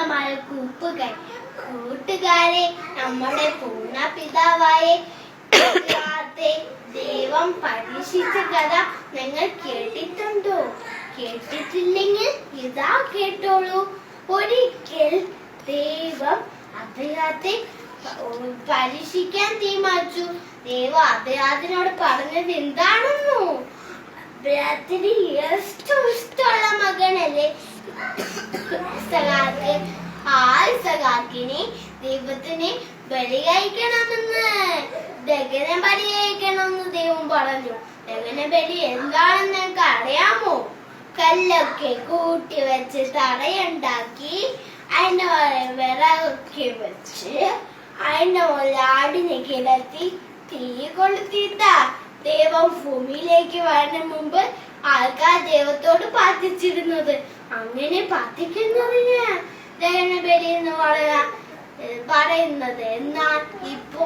ശാന്തമായ കൂപ്പുകൾ. കൂട്ടുകാരെ, നമ്മുടെ പൂർണ്ണ പിതാവായ ദൈവം പരീക്ഷിച്ച കഥ നിങ്ങൾ കേട്ടിട്ടുണ്ടോ? കേട്ടിട്ടില്ലെങ്കിൽ ഇതാ കേട്ടോളൂ. ഒരിക്കൽ ദൈവം അദ്ദേഹത്തെ പരീക്ഷിക്കാൻ തീരുമാനിച്ചു. ദൈവം അദ്ദേഹത്തിനോട് പറഞ്ഞത് എന്താണെന്നോ? അദ്ദേഹത്തിന് ഏറ്റവും ഇഷ്ടമുള്ള മകനല്ലേ ഇസഹാക്ക്. ആ ഇസഹാക്കിനെ ദൈവത്തിന് ബലി കഴിക്കണമെന്ന്, ദഹന ബലി കഴിക്കണമെന്ന് ദൈവം പറഞ്ഞു. ദഹന ബലി എന്താണെന്ന് നിങ്ങൾക്ക് അറിയാമോ? കല്ലൊക്കെ കൂട്ടി വെച്ച് തറയുണ്ടാക്കി അതിന്റെ വിറകൊക്കെ വെച്ച് അതിന്റെ മുകളിൽ ആടിനെ കിടത്തി തീ കൊളുത്തിട്ടാ ദൈവം ഭൂമിയിലേക്ക് വരുന്ന മുമ്പ് ആൾക്കാർ ദൈവത്തോട് പ്രാർത്ഥിച്ചിരുന്നത്. അങ്ങനെ പ്രാർത്ഥിക്കുന്നതിന് ദഹനബലി എന്ന് പറയുന്നത്. എന്നാൽ ഇപ്പോ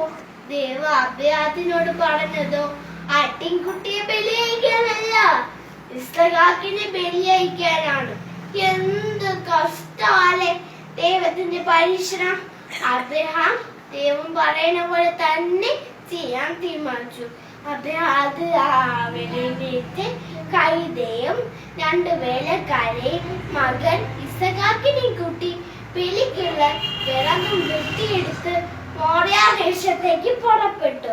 ദൈവ അബ്രാഹാമിനോട് പറഞ്ഞതോ ആട്ടിൻകുട്ടിയെ ബലി കഴിക്കാനല്ല, ഇസഹാക്കിനെ ബലി കഴിക്കാനാണ്. എന്ത് കഷ്ടമല്ലേ ദൈവത്തിന്റെ പരീക്ഷണം. അബ്രഹാം ദൈവം പറയുന്ന പോലെ തന്നെ ചെയ്യാൻ തീരുമാനിച്ചു. അബ്രഹാമിലേക്ക് കൈതയും 2 വേലക്കാരെയും മകൻ ഇസഹാക്കിനെ കൂട്ടി ബലിക്കുള്ള വിറകും വെട്ടിയെടുത്ത് മോറിയ ദേശത്തേക്ക് പുറപ്പെട്ടു.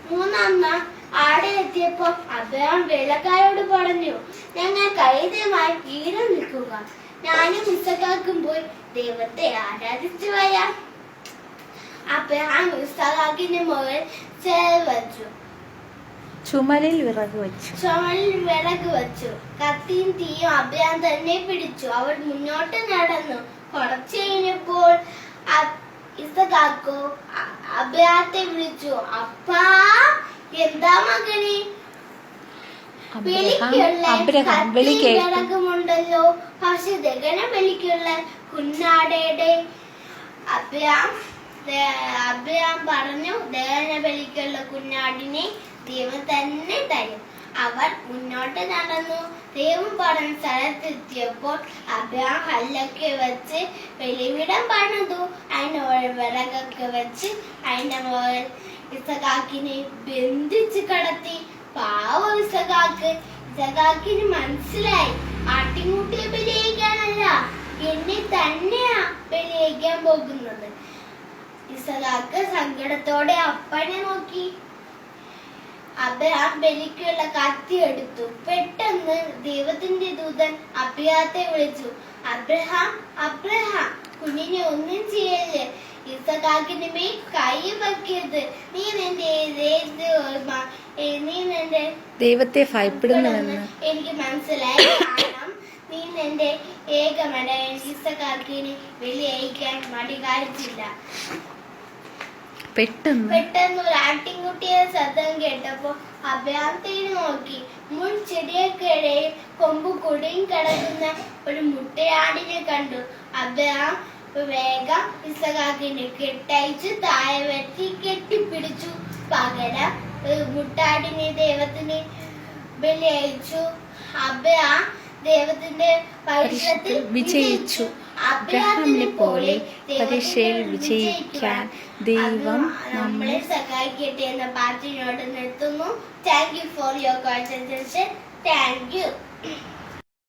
3-ാം നാൾ ആടെ എത്തിയപ്പോ അബ്രഹാം വേലക്കാരോട് പറഞ്ഞു, ഞങ്ങൾ കൈതയുമായി ഈരം നിൽക്കുക, ഞാനും ഇസഹാക്കും പോയി ദൈവത്തെ ആരാധിച്ചു വരാം. അബ്രഹാം ഇസഹാക്കിന്റെ മുകളിൽ വെച്ചു, ചുമലിൽ വിറക് വെച്ചു. കത്തിയും തീയും അബ്രഹാം തന്നെ പിടിച്ചു. അവർ മുന്നോട്ട് നടന്നു. കുറച്ചു കഴിഞ്ഞപ്പോൾ ഇസഹാക്കോ അബ്രഹാത്തെ വിളിച്ചു, അപ്പാ എന്താ മകനെ? വിറകുമുണ്ടല്ലോ, പക്ഷെ ദഹന ബലിക്കുള്ള കുഞ്ഞാടയുടെ. അബ്രഹാം പറഞ്ഞു, ദഹന ബലിക്കുള്ള കുഞ്ഞാടിനെ ദൈവം തന്നെ തരും. അവർ മുന്നോട്ട് നടന്നു. ദൈവം പറഞ്ഞ സ്ഥലത്തെത്തിയപ്പോൾ അബ്രഹാം കല്ലൊക്കെ വെച്ച് ബലിപീഠം പണിതു. അതിന്റെ വിറകൊക്കെ വെച്ച് അതിന്റെ മുകളിൽ ഇസഹാക്കിനെ ബന്ധിച്ച് കടത്തി. പാവം ഇസഹാക്കിന് മനസ്സിലായി, ആട്ടിൻകുട്ടിയെ ബലി കഴിക്കാനല്ല, എന്നെ തന്നെയാ ബലി കഴിക്കാൻ പോകുന്നത്. ഇസഹാക്ക് സങ്കടത്തോടെ അപ്പനെ നോക്കി. അബ്രഹാം ബലിക്കുള്ള കത്തി എടുത്തു. പെട്ടെന്ന് ദൈവത്തിന്റെ ദൂതൻ അബ്രഹാത്തെ വിളിച്ചു, അബ്രഹാം, കുഞ്ഞിനെ ഒന്നും ചെയ്യല്ലേ, ഇസഹാക്കിന്റെ മേൽ കൈ വെക്കരുത്, നീ നിന്റെ ദൈവത്തെ ഭയപ്പെടുന്നുവെന്ന് എനിക്ക് മനസ്സിലായി. കാരണം നീ നിന്റെ ഏകമകൻ ഇസഹാക്കിനെ ബലി കഴിക്കാൻ മടി കാണിച്ചില്ല. പെട്ടെന്ന് ഒരു ആട്ടിൻകുട്ടിയെ ശബ്ദം കേട്ടപ്പോ അബ്രഹാം തിരിഞ്ഞു നോക്കി. മുൻ ചെടികൾക്കിടയിൽ കൊമ്പ് കുടിയും കിടക്കുന്ന ഒരു മുട്ടയാടിനെ കണ്ടു. അബ്രഹാം വേഗം ഇസഹാക്കിനെ കെട്ടയച്ച് താഴെ വെട്ടി കെട്ടിപ്പിടിച്ചു. പകരം മുട്ടാടിനെ ദൈവത്തിന് ബലി കഴിച്ചു. അബ്രഹാം ദൈവത്തിന്റെ പരീക്ഷണത്തിൽ വിജയിച്ചു. അബ്രഹാമിനെ പോലെ പരീക്ഷയിൽ വിജയിക്കാൻ ദൈവം നമ്മളെ സഹായിക്കട്ടെ എന്ന പ്രാർത്ഥനയോട് നിർത്തുന്നു. Thank you for your concentration. Thank you.